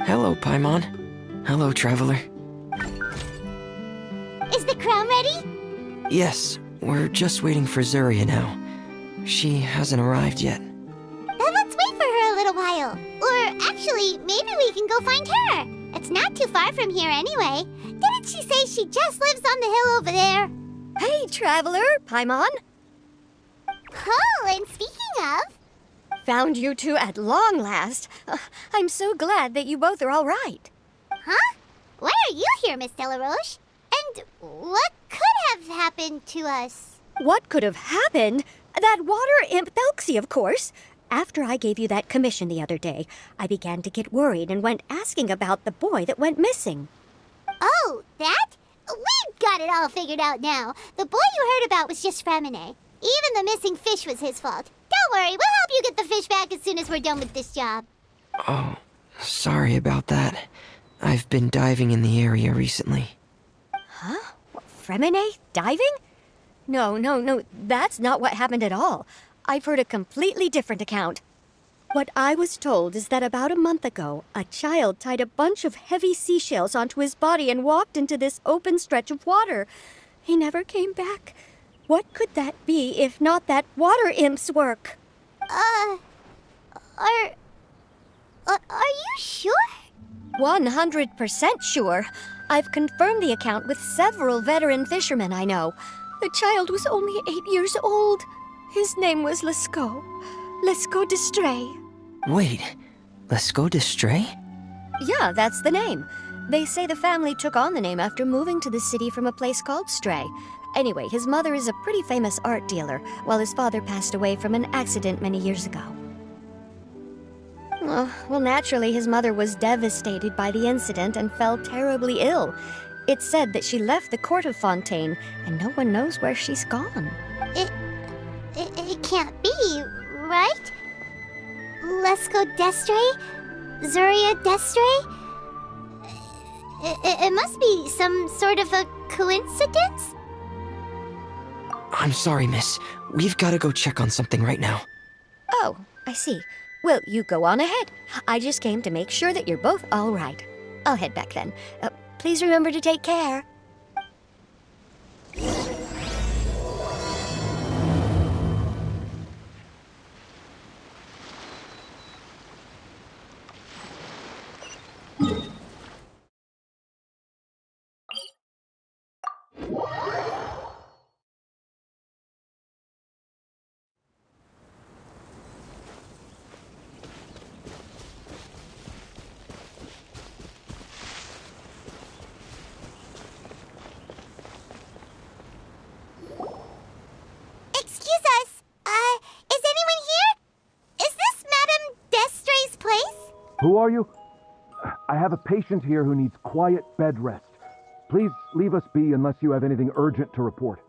Hello, Paimon. Hello, Traveler. Is the crown ready? Yes, we're just waiting for Zuria now. She hasn't arrived yet. Then let's wait for her a little while. Or actually, maybe we can go find her. It's not too far from here anyway. Didn't she say she just lives on the hill over there? Hey, Traveler, Paimon. Oh, and speaking of... Found you two at long last. I'm so glad that you both are all right. Huh? Why are you here, Miss Delaroche? And what could have happened to us? What could have happened? That water imp Thelxie, of course. After I gave you that commission the other day, I began to get worried and went asking about the boy that went missing. Oh, that? We've got it all figured out now. The boy you heard about was just Fremine. Even the missing fish was his fault. Don't worry, we'll help you get the fish back as soon as we're done with this job. Oh, sorry about that. I've been diving in the area recently. Huh? Fremine? Diving? No, that's not what happened at all. I've heard a completely different account. What I was told is that about a month ago, a child tied a bunch of heavy seashells onto his body and walked into this open stretch of water. He never came back. What could that be if not that water imp's work? Are you sure? 100% sure. I've confirmed the account with several veteran fishermen I know. The child was only 8 years old. His name was Lescaut. Lescaut d'Estray. Wait, Lescaut d'Estray? Yeah, that's the name. They say the family took on the name after moving to the city from a place called Stray. Anyway, his mother is a pretty famous art dealer, while his father passed away from an accident many years ago. Well, naturally, his mother was devastated by the incident and fell terribly ill. It's said that she left the court of Fontaine, and no one knows where she's gone. It can't be, right? Lescaut d'Estray? Zuria d'Estray? It must be some sort of a coincidence? I'm sorry, miss. We've got to go check on something right now. Oh, I see. Well, you go on ahead. I just came to make sure that you're both all right. I'll head back then. Please remember to take care. Who are you? I have a patient here who needs quiet bed rest. Please leave us be unless you have anything urgent to report.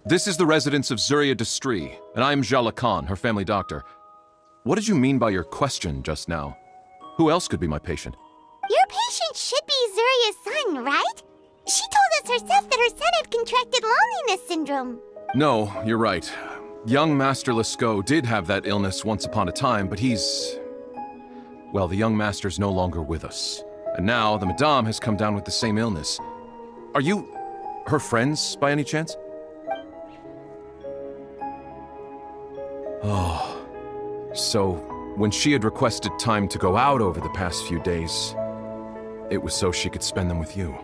This is the residence of Zuria d'Estray, and I am Jalakan, her family doctor. What did you mean by your question just now? Who else could be my patient? Your patient should be Zuria's son, right? She told us herself that her son had contracted loneliness syndrome. No, you're right. Young Master Lescaut did have that illness once upon a time, but well, the young master's no longer with us. And now the Madame has come down with the same illness. Are you her friends, by any chance? Oh, so when she had requested time to go out over the past few days, it was so she could spend them with you.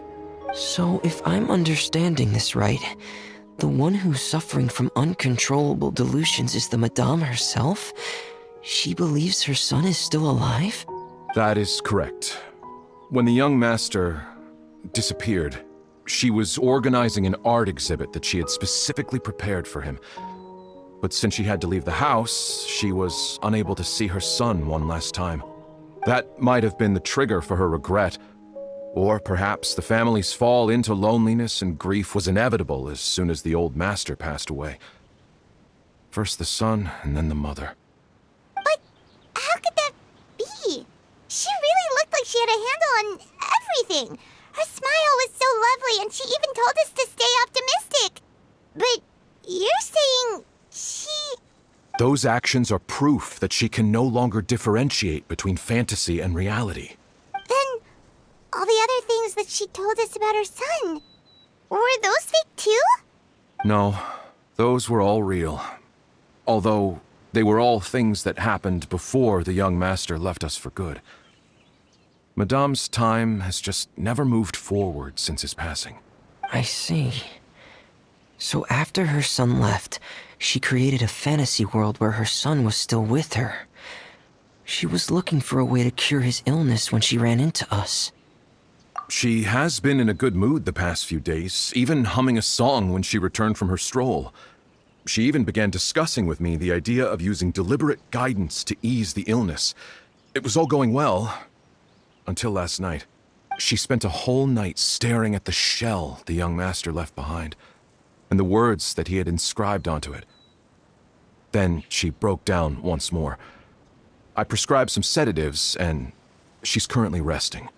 So, if I'm understanding this right, the one who's suffering from uncontrollable delusions is the Madame herself? She believes her son is still alive? That is correct. When the young master disappeared, she was organizing an art exhibit that she had specifically prepared for him. But since she had to leave the house, she was unable to see her son one last time. That might have been the trigger for her regret. Or perhaps the family's fall into loneliness and grief was inevitable as soon as the old master passed away. First the son, and then the mother. But how could that be? She really looked like she had a handle on everything. Her smile was so lovely, and she even told us to stay optimistic. But you're saying she Those actions are proof that she can no longer differentiate between fantasy and reality. Then, all the other things that she told us about her son, were those fake too? No, those were all real. Although, they were all things that happened before the young master left us for good. Madame's time has just never moved forward since his passing. I see. So after her son left, she created a fantasy world where her son was still with her. She was looking for a way to cure his illness when she ran into us. She has been in a good mood the past few days, even humming a song when she returned from her stroll. She even began discussing with me the idea of using deliberate guidance to ease the illness. It was all going well, until last night. She spent a whole night staring at the shell the young master left behind, and the words that he had inscribed onto it. Then she broke down once more. I prescribed some sedatives, and she's currently resting.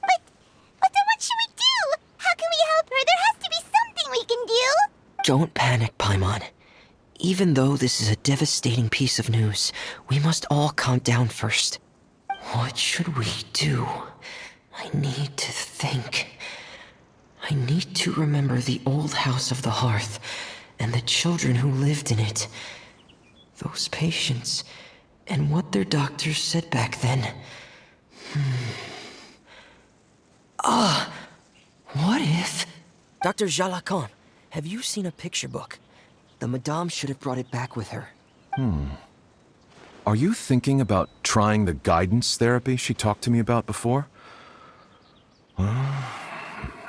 But then what should we do? How can we help her? There has to be something we can do! Don't panic, Paimon. Even though this is a devastating piece of news, we must all calm down first. What should we do? I need to think. I need to remember the old house of the hearth and the children who lived in it. Those patients and what their doctors said back then. What if... Dr. Jalacan, have you seen a picture book? The Madame should have brought it back with her. Are you thinking about trying the guidance therapy she talked to me about before?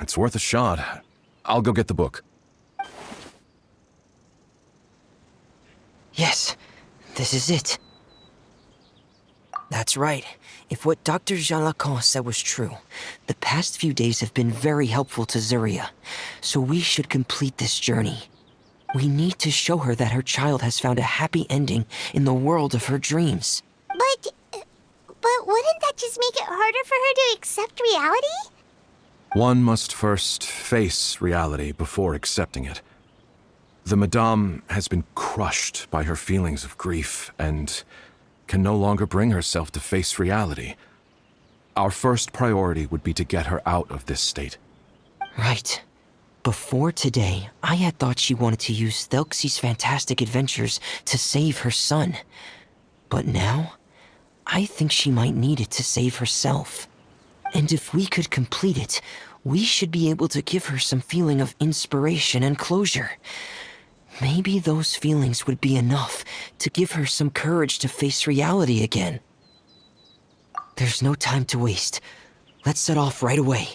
It's worth a shot. I'll go get the book. Yes, this is it. That's right. If what Dr. Jalacan said was true, the past few days have been very helpful to Zuria, so we should complete this journey. We need to show her that her child has found a happy ending in the world of her dreams. But wouldn't that just make it harder for her to accept reality? One must first face reality before accepting it. The Madame has been crushed by her feelings of grief and can no longer bring herself to face reality. Our first priority would be to get her out of this state. Right. Before today, I had thought she wanted to use Thelxie's fantastic adventures to save her son. But now, I think she might need it to save herself. And if we could complete it, we should be able to give her some feeling of inspiration and closure. Maybe those feelings would be enough to give her some courage to face reality again. There's no time to waste. Let's set off right away.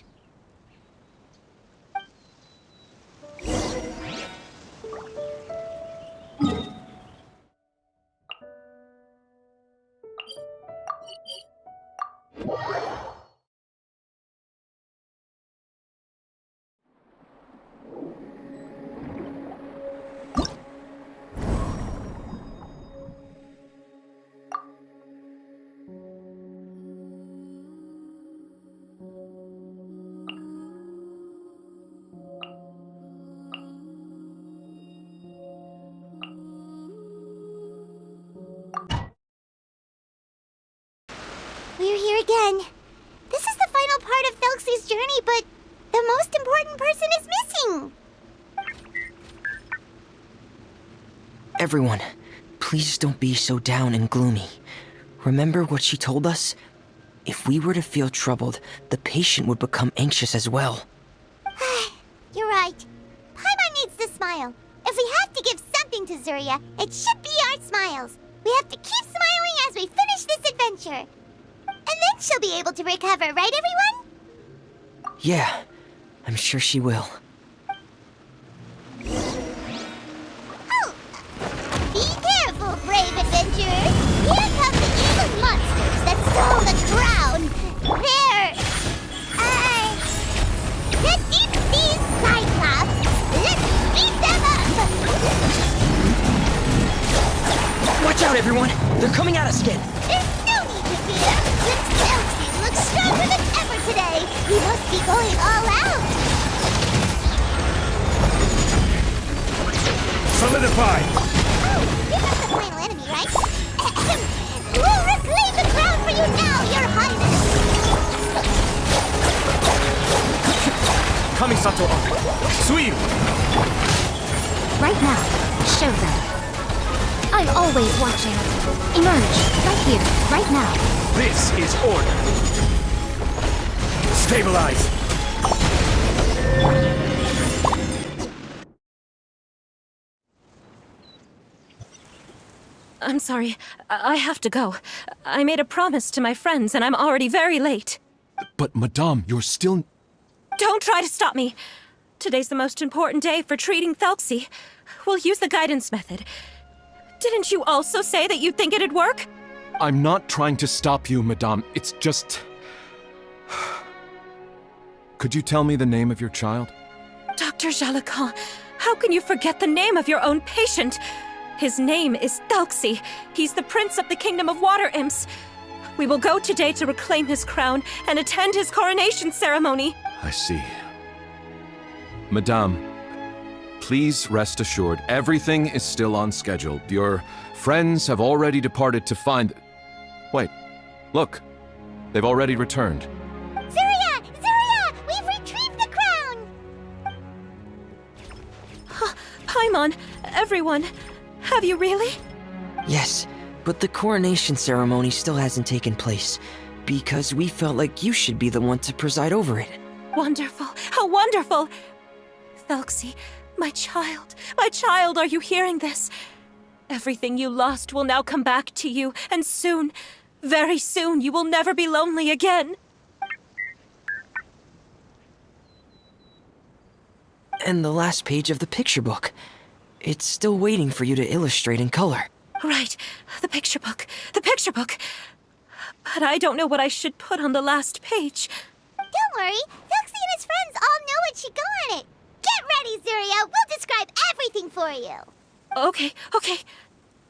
We're here again. This is the final part of Thelxie's journey, but the most important person is missing. Everyone, please don't be so down and gloomy. Remember what she told us? If we were to feel troubled, the patient would become anxious as well. You're right. Paimon needs to smile. If we have to give something to Zuria, it should be our smiles. We have to keep smiling as we finish this adventure. And then she'll be able to recover, right, everyone? Yeah, I'm sure she will. Oh! Be careful, brave adventurers! Here come the evil monsters that stole the crown! The deep-sea Cyclops! Let's beat them up! Watch out, everyone! They're coming at us again! There's no need to fear! Since Thelxie looks stronger than ever today, we must be going all out! Solidified! Oh, give us a final enemy, right? We'll reclaim the crown for you now, Your Highness! Kamisato, Suiyu! Right now, show them. I'm always watching. Emerge, right here, right now. This is order. Stabilize. I'm sorry. I have to go. I made a promise to my friends, and I'm already very late. But, Madame, you're still... Don't try to stop me. Today's the most important day for treating Thelxie. We'll use the guidance method. Didn't you also say that you'd think it'd work? I'm not trying to stop you, Madame. It's just... Could you tell me the name of your child? Dr. Jalacan, how can you forget the name of your own patient? His name is Thelxie. He's the prince of the kingdom of water imps. We will go today to reclaim his crown and attend his coronation ceremony. I see. Madame, please rest assured, everything is still on schedule. Your friends have already departed to find... Wait, look. They've already returned. Zuria! Zuria! We've retrieved the crown! Paimon, everyone, have you really? Yes, but the coronation ceremony still hasn't taken place, because we felt like you should be the one to preside over it. Wonderful, how wonderful! Thelxie, my child, are you hearing this? Everything you lost will now come back to you, and soon, very soon, you will never be lonely again. And the last page of the picture book. It's still waiting for you to illustrate in color. Right, the picture book. But I don't know what I should put on the last page. Don't worry, Thelxie and his friends all know what should go on it. Get ready, Zuria. We'll describe everything for you. Okay.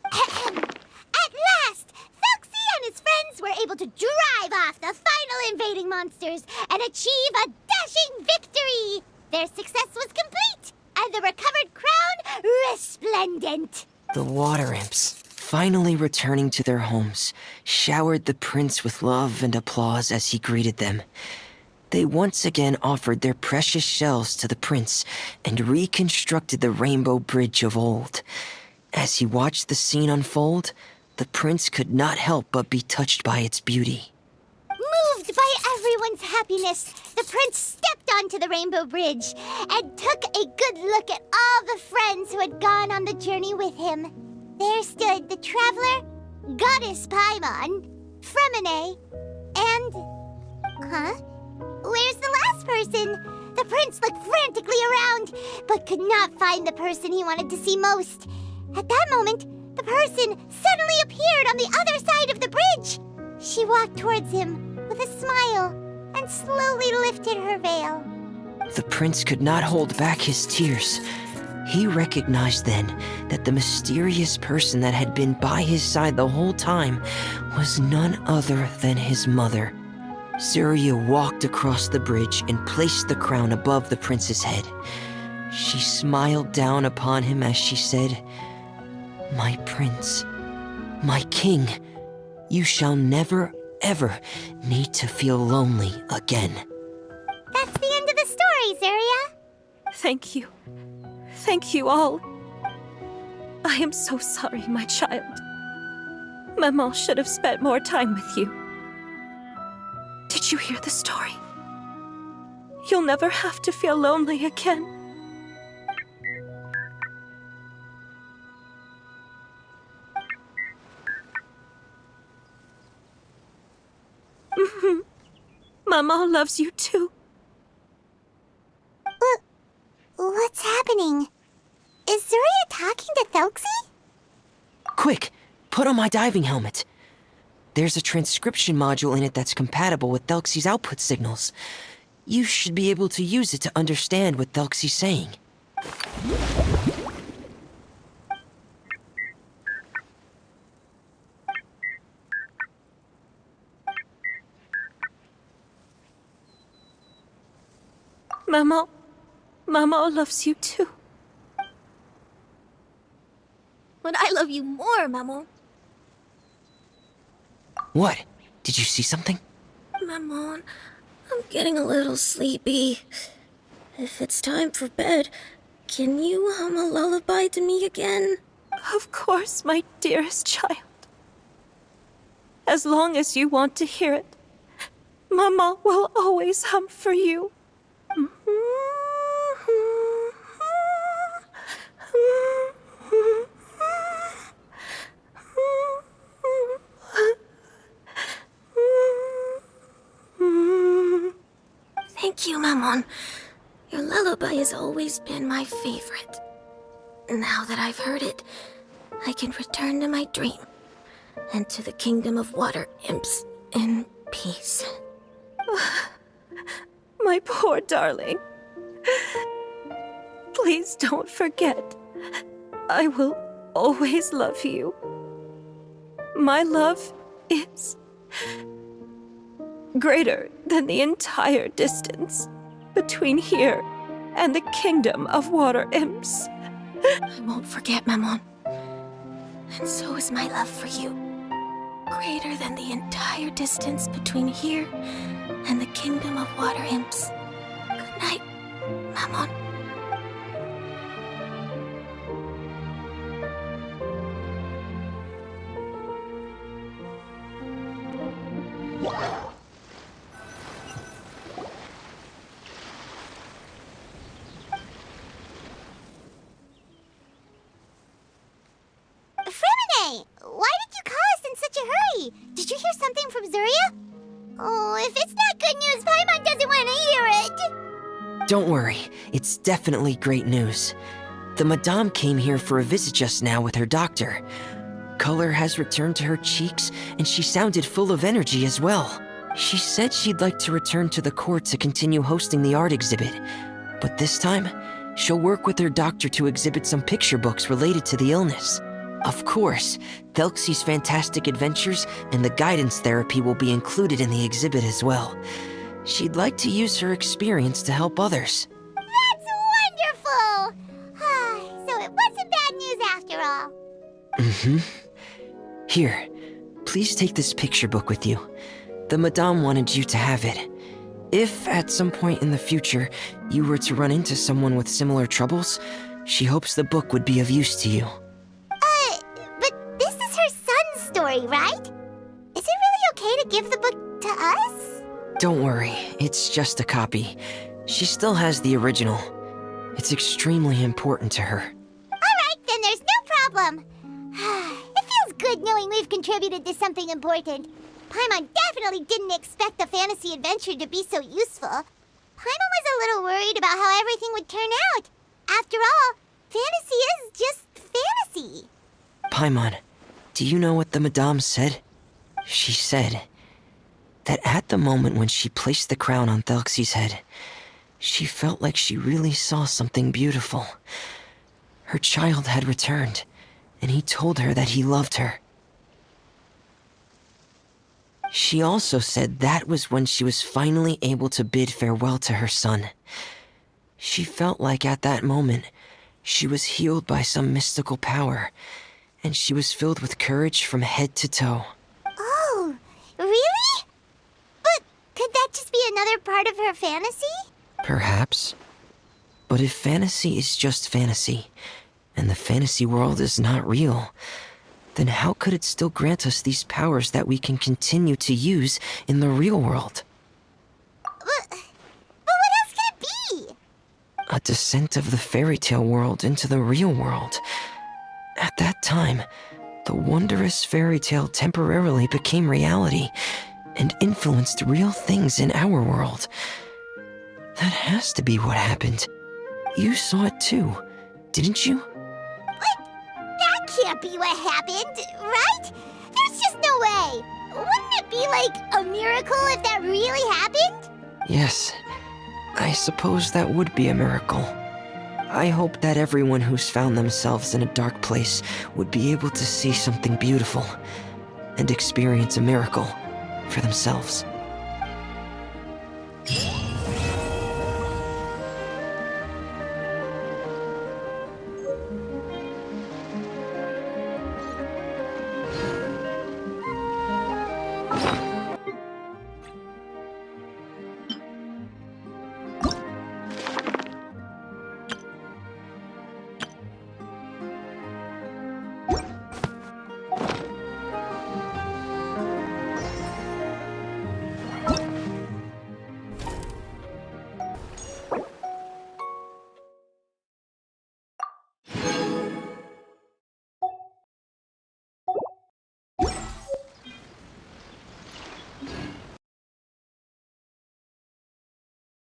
At last, Thelxie and his friends were able to drive off the final invading monsters and achieve a dashing victory. Their success was complete, and the recovered crown resplendent. The water imps, finally returning to their homes, showered the prince with love and applause as he greeted them. They once again offered their precious shells to the prince and reconstructed the rainbow bridge of old. As he watched the scene unfold, the prince could not help but be touched by its beauty. Moved by everyone's happiness, the prince stepped onto the rainbow bridge and took a good look at all the friends who had gone on the journey with him. There stood the traveler, Goddess Paimon, Fremine, and... Where's the last person? The prince looked frantically around, but could not find the person he wanted to see most. At that moment, the person suddenly appeared on the other side of the bridge. She walked towards him with a smile and slowly lifted her veil. The prince could not hold back his tears. He recognized then that the mysterious person that had been by his side the whole time was none other than his mother. Zuria walked across the bridge and placed the crown above the prince's head. She smiled down upon him as she said, "My prince, my king, you shall never, ever need to feel lonely again." That's the end of the story, Zuria. Thank you. Thank you all. I am so sorry, my child. Maman should have spent more time with you. Did you hear the story? You'll never have to feel lonely again. Maman loves you too. What's happening? Is Zuria talking to Thelxie? Quick, put on my diving helmet. There's a transcription module in it that's compatible with Thelxie's output signals. You should be able to use it to understand what Thelxie's saying. Maman loves you too. But I love you more, Maman. What? Did you see something? Maman, I'm getting a little sleepy. If it's time for bed, can you hum a lullaby to me again? Of course, my dearest child. As long as you want to hear it, Mama will always hum for you. Thank you, Maman. Your lullaby has always been my favorite. Now that I've heard it, I can return to my dream and to the kingdom of water imps in peace. My poor darling. Please don't forget. I will always love you. My love is greater than the entire distance between here and the kingdom of water imps. I won't forget, Maman. And so is my love for you. Greater than the entire distance between here and the kingdom of water imps. Good night, Maman. Fremine, why did you call us in such a hurry? Did you hear something from Zuria? Oh, if it's not good news, Paimon doesn't want to hear it. Don't worry, it's definitely great news. The Madame came here for a visit just now with her doctor. Color has returned to her cheeks, and she sounded full of energy as well. She said she'd like to return to the court to continue hosting the art exhibit. But this time, she'll work with her doctor to exhibit some picture books related to the illness. Of course, Thelxie's fantastic adventures and the guidance therapy will be included in the exhibit as well. She'd like to use her experience to help others. That's wonderful! So it wasn't bad news after all. Mm-hmm. Here, please take this picture book with you. The Madame wanted you to have it. If, at some point in the future, you were to run into someone with similar troubles, she hopes the book would be of use to you. But this is her son's story, right? Is it really okay to give the book to us? Don't worry, it's just a copy. She still has the original. It's extremely important to her. Alright, then there's no problem. It feels good knowing we've contributed to something important. Paimon definitely didn't expect the fantasy adventure to be so useful. Paimon was a little worried about how everything would turn out. After all, fantasy is just fantasy. Paimon, do you know what the Madame said? She said that at the moment when she placed the crown on Thelxie's head, she felt like she really saw something beautiful. Her child had returned, and he told her that he loved her. She also said that was when she was finally able to bid farewell to her son. She felt like at that moment, she was healed by some mystical power, and she was filled with courage from head to toe. Oh, really? But could that just be another part of her fantasy? Perhaps. But if fantasy is just fantasy, and the fantasy world is not real, then how could it still grant us these powers that we can continue to use in the real world? But what else could it be? A descent of the fairy tale world into the real world. At that time, the wondrous fairy tale temporarily became reality and influenced real things in our world. That has to be what happened. You saw it too, didn't you? That can't be what happened, right? There's just no way. Wouldn't it be like a miracle if that really happened? Yes, I suppose that would be a miracle. I hope that everyone who's found themselves in a dark place would be able to see something beautiful and experience a miracle for themselves.